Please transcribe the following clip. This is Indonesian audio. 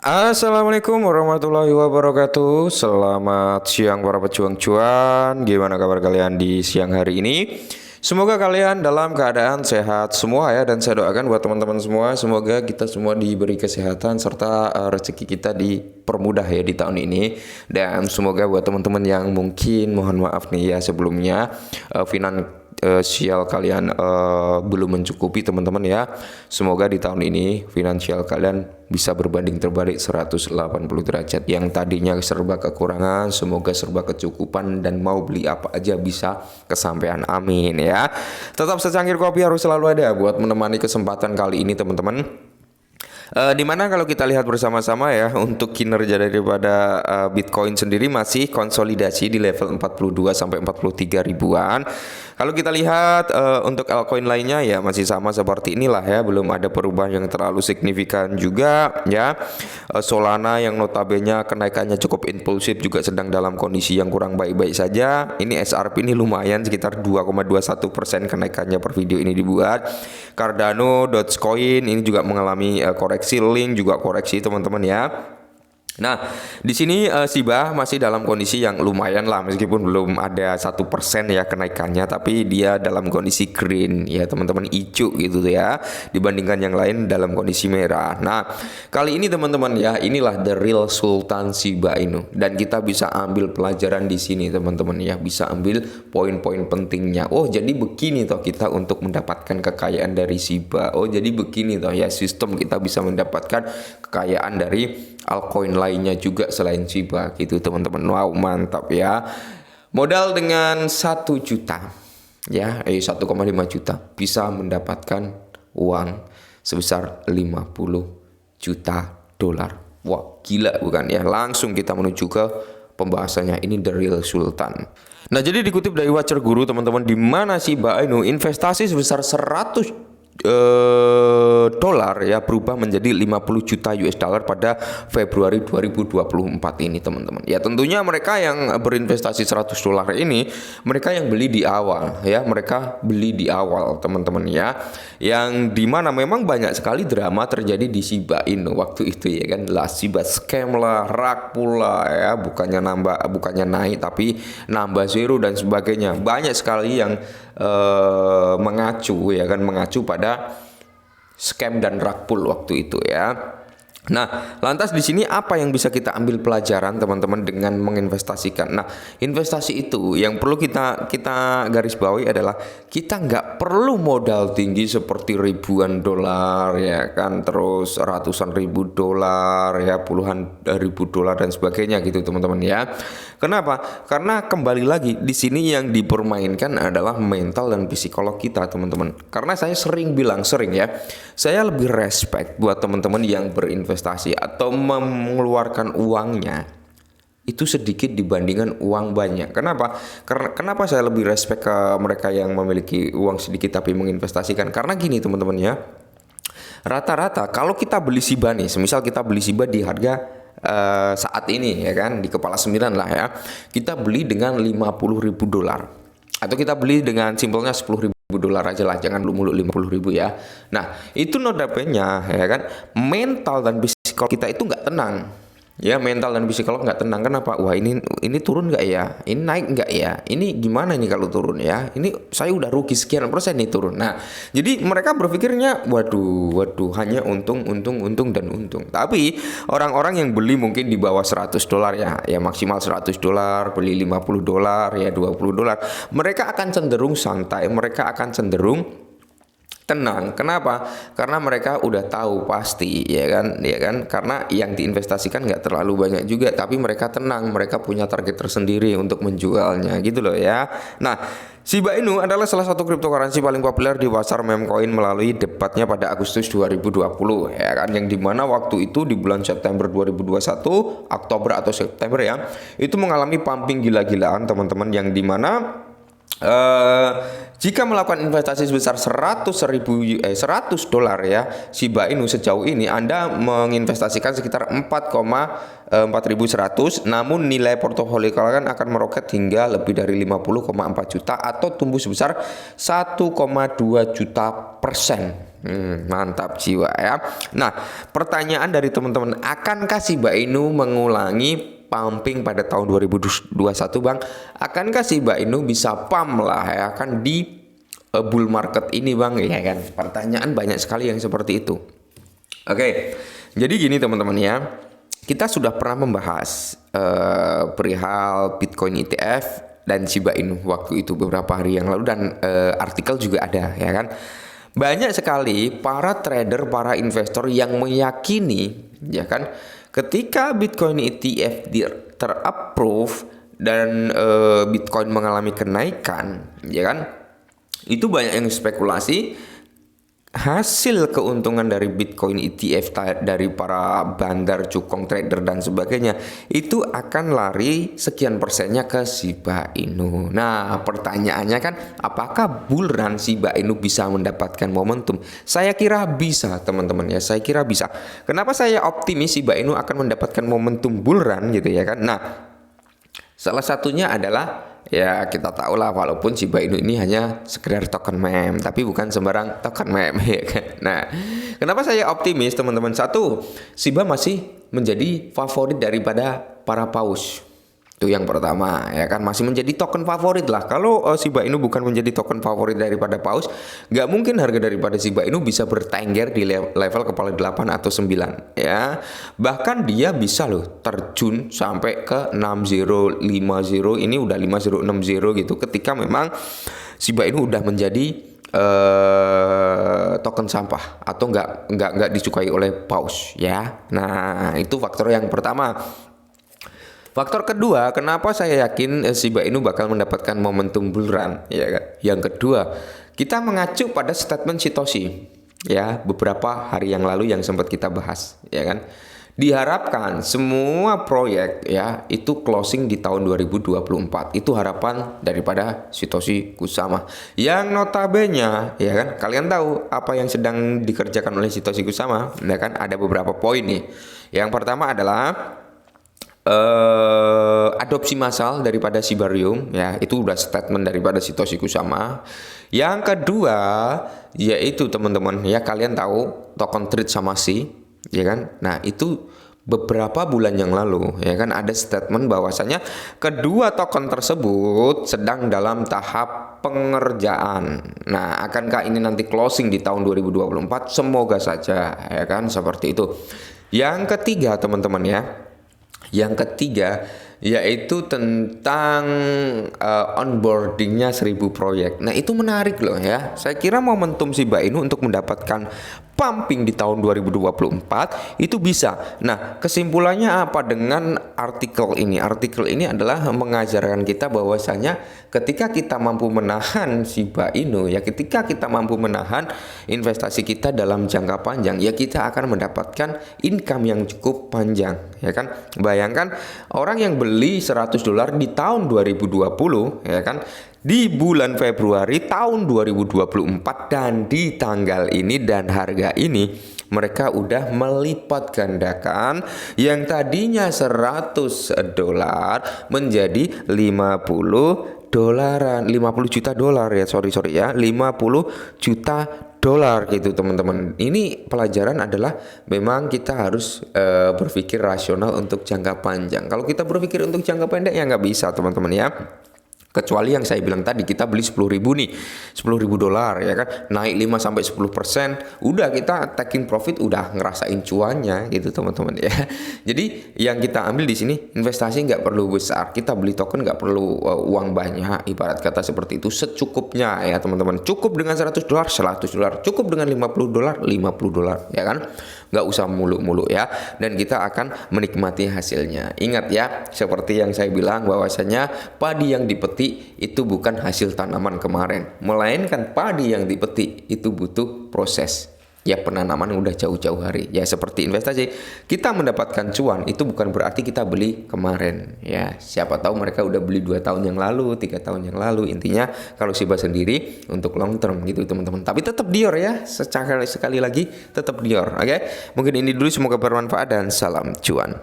Assalamualaikum warahmatullahi wabarakatuh. Selamat siang para pejuang cuan. Gimana kabar kalian di siang hari ini? Semoga kalian dalam keadaan sehat semua ya. Dan saya doakan buat teman-teman semua, semoga kita semua diberi kesehatan serta rezeki kita dipermudah ya di tahun ini. Dan semoga buat teman-teman yang mungkin mohon maaf nih ya sebelumnya finansial kalian belum mencukupi teman-teman ya. Semoga di tahun ini finansial kalian bisa berbanding terbalik 180 derajat. Yang tadinya serba kekurangan, semoga serba kecukupan dan mau beli apa aja bisa kesampaian. Amin ya. Tetap secangkir kopi harus selalu ada buat menemani kesempatan kali ini teman-teman. Dimana kalau kita lihat bersama-sama ya untuk kinerja daripada Bitcoin sendiri masih konsolidasi di level 42 sampai 43 ribuan. Kalau kita lihat untuk altcoin lainnya ya masih sama seperti inilah ya, belum ada perubahan yang terlalu signifikan juga ya. Solana yang notabene kenaikannya cukup impulsif juga sedang dalam kondisi yang kurang baik-baik saja. Ini SRP ini lumayan sekitar 2,21% kenaikannya per video ini dibuat. Cardano, Dogecoin ini juga mengalami koreksi, Link juga koreksi teman-teman ya. Nah, di sini Shiba masih dalam kondisi yang lumayan lah, meskipun belum ada 1% ya kenaikannya, tapi dia dalam kondisi green ya teman-teman, hijau gitu ya, dibandingkan yang lain dalam kondisi merah. Nah, kali ini teman-teman ya, inilah the real Sultan Shiba Inu, dan kita bisa ambil pelajaran di sini teman-teman ya, bisa ambil poin-poin pentingnya. Oh, jadi begini toh kita untuk mendapatkan kekayaan dari Shiba. Oh, jadi begini toh ya sistem kita bisa mendapatkan kekayaan dari altcoin lainnya juga selain Shiba gitu teman-teman. Wow, mantap ya. Modal dengan 1 juta ya, 1,5 juta bisa mendapatkan uang sebesar 50 juta dolar. Wah, gila bukan ya? Langsung kita menuju ke pembahasannya. Ini the real Sultan. Nah, jadi dikutip dari Watcher Guru teman-teman, di mana Shiba Inu investasi sebesar 100 dolar ya berubah menjadi 50 juta US dollar pada Februari 2024 ini teman-teman. Ya tentunya mereka yang berinvestasi 100 dolar ini mereka yang beli di awal ya, mereka beli di awal teman-teman ya. Yang dimana memang banyak sekali drama terjadi di Shiba Inu waktu itu ya kan, lah Shiba scam lah, rug pula ya, bukannya naik tapi nambah zero dan sebagainya. Banyak sekali yang mengacu pada scam dan rug pull waktu itu ya. Nah, lantas di sini apa yang bisa kita ambil pelajaran teman-teman dengan menginvestasikan? Nah, investasi itu yang perlu kita garis bawahi adalah kita nggak perlu modal tinggi seperti ribuan dolar ya kan, terus ratusan ribu dolar ya, puluhan ribu dolar dan sebagainya gitu teman-teman ya. Kenapa? Karena kembali lagi di sini yang dipermainkan adalah mental dan psikolog kita teman-teman. Karena saya sering ya, saya lebih respect buat teman-teman yang berinvestasi atau mengeluarkan uangnya itu sedikit dibandingkan uang banyak. Kenapa? Kenapa saya lebih respect ke mereka yang memiliki uang sedikit tapi menginvestasikan? Karena gini teman-teman ya, rata-rata kalau kita beli Shiba nih, semisal kita beli Shiba di harga saat ini ya kan, di kepala 9 lah ya, kita beli dengan 50 ribu dolar atau kita beli dengan simpelnya 10 ribu dolar aja lah, jangan mulu 50 ribu ya. Nah, itu notabene ya kan, mental dan psikolog kita itu nggak tenang ya, mental dan psikolog nggak tenang. Kenapa? Wah, ini turun nggak ya, ini naik nggak ya, ini gimana nih kalau turun ya, ini saya udah rugi sekian persen nih turun. Nah, jadi mereka berpikirnya waduh hanya untung dan untung. Tapi orang-orang yang beli mungkin di bawah 100 dolar ya maksimal 100 dolar, beli 50 dolar ya 20 dolar, mereka akan cenderung santai, mereka akan cenderung tenang. Kenapa? Karena mereka udah tahu pasti ya kan, karena yang diinvestasikan nggak terlalu banyak juga, tapi mereka tenang, mereka punya target tersendiri untuk menjualnya gitu loh ya. Nah, Shiba Inu adalah salah satu cryptocurrency paling populer di pasar meme coin melalui debatnya pada Agustus 2020 ya kan, yang dimana waktu itu di bulan September 2021, Oktober atau September ya, itu mengalami pumping gila-gilaan teman-teman, yang dimana eh jika melakukan investasi sebesar 100 dolar ya Shiba Inu sejauh ini Anda menginvestasikan sekitar 4,4100, namun nilai portofolio kalian akan meroket hingga lebih dari 50,4 juta atau tumbuh sebesar 1,2 juta persen. Mantap jiwa ya. Nah, pertanyaan dari teman-teman, akankah Shiba Inu mengulangi pumping pada tahun 2021 Bang? Akankah Shiba Inu bisa pump lah ya kan di bull market ini Bang ya kan? Pertanyaan banyak sekali yang seperti itu. Oke. Jadi gini teman-teman ya. Kita sudah pernah membahas perihal Bitcoin ETF dan Shiba Inu waktu itu beberapa hari yang lalu, dan artikel juga ada ya kan. Banyak sekali para trader, para investor yang meyakini ya kan, ketika Bitcoin ETF terapprove dan Bitcoin mengalami kenaikan, ya kan, itu banyak yang spekulasi hasil keuntungan dari Bitcoin ETF dari para bandar, cukong, trader dan sebagainya itu akan lari sekian persennya ke Shiba Inu. Nah, pertanyaannya kan, apakah bull run Shiba Inu bisa mendapatkan momentum? Saya kira bisa, teman-teman ya. Saya kira bisa. Kenapa saya optimis Shiba Inu akan mendapatkan momentum bull run gitu ya kan? Nah, salah satunya adalah ya kita tahu lah, walaupun Shiba Inu ini hanya sekedar token meme, tapi bukan sembarang token meme ya kan. Nah, kenapa saya optimis teman-teman? Satu, Shiba masih menjadi favorit daripada para paus. Itu yang pertama ya kan, masih menjadi token favorit lah. Kalau Shiba Inu bukan menjadi token favorit daripada paus, nggak mungkin harga daripada Shiba Inu bisa bertengger di level kepala 8 atau 9 ya. Bahkan dia bisa loh terjun sampai ke 6050, ini udah 5060 gitu, ketika memang Shiba Inu udah menjadi token sampah atau nggak disukai oleh paus ya. Nah, itu faktor yang pertama. Faktor kedua, kenapa saya yakin Shiba Inu bakal mendapatkan momentum bull run ya kan? Yang kedua, kita mengacu pada statement Satoshi ya, beberapa hari yang lalu yang sempat kita bahas ya kan. Diharapkan semua proyek ya itu closing di tahun 2024. Itu harapan daripada Satoshi Kusama. Yang notabene ya kan, kalian tahu apa yang sedang dikerjakan oleh Satoshi Kusama ya kan, ada beberapa poin nih. Yang pertama adalah adopsi massal daripada Shibarium ya, itu udah statement daripada Satoshi Kusama. Yang kedua yaitu teman-teman ya, kalian tahu token Trade Samashi ya kan. Nah, itu beberapa bulan yang lalu ya kan ada statement bahwasanya kedua token tersebut sedang dalam tahap pengerjaan. Nah, akankah ini nanti closing di tahun 2024? Semoga saja ya kan, seperti itu. Yang ketiga teman-teman ya, yang ketiga yaitu tentang onboardingnya 1000 proyek. Nah, itu menarik loh ya. Saya kira momentum Shiba Inu untuk mendapatkan pumping di tahun 2024 itu bisa. Nah, kesimpulannya apa dengan artikel ini? Artikel ini adalah mengajarkan kita bahwasanya ketika kita mampu menahan Shiba Inu ya, ketika kita mampu menahan investasi kita dalam jangka panjang ya, kita akan mendapatkan income yang cukup panjang ya kan. Bayangkan orang yang beli 100 dolar di tahun 2020 ya kan, di bulan Februari tahun 2024 dan di tanggal ini dan harga ini mereka udah melipat gandakan yang tadinya 100 dolar menjadi 50 dolaran, 50 juta dolar ya, sorry ya, 50 juta dolar gitu teman-teman. Ini pelajaran adalah memang kita harus berpikir rasional untuk jangka panjang. Kalau kita berpikir untuk jangka pendek ya nggak bisa teman-teman ya. Kecuali yang saya bilang tadi, kita beli 10.000 nih, 10.000 dolar ya kan, naik 5-10%, udah kita taking profit, udah ngerasain cuannya gitu teman-teman ya. Jadi yang kita ambil di sini, investasi nggak perlu besar, kita beli token nggak perlu uang banyak, ibarat kata seperti itu, secukupnya ya teman-teman. Cukup dengan 100 dolar, 100 dolar, cukup dengan 50 dolar, 50 dolar ya kan. Nggak usah muluk-muluk ya, dan kita akan menikmati hasilnya. Ingat ya, seperti yang saya bilang bahwasanya padi yang dipetik itu bukan hasil tanaman kemarin, melainkan padi yang dipetik itu butuh proses ya penanaman udah jauh-jauh hari. Ya seperti investasi, kita mendapatkan cuan itu bukan berarti kita beli kemarin. Ya siapa tahu mereka udah beli 2 tahun yang lalu, 3 tahun yang lalu. Intinya kalau Shiba sendiri untuk long term gitu teman-teman. Tapi tetap Dior ya, sekali lagi tetap Dior. Oke, mungkin ini dulu, semoga bermanfaat dan salam cuan.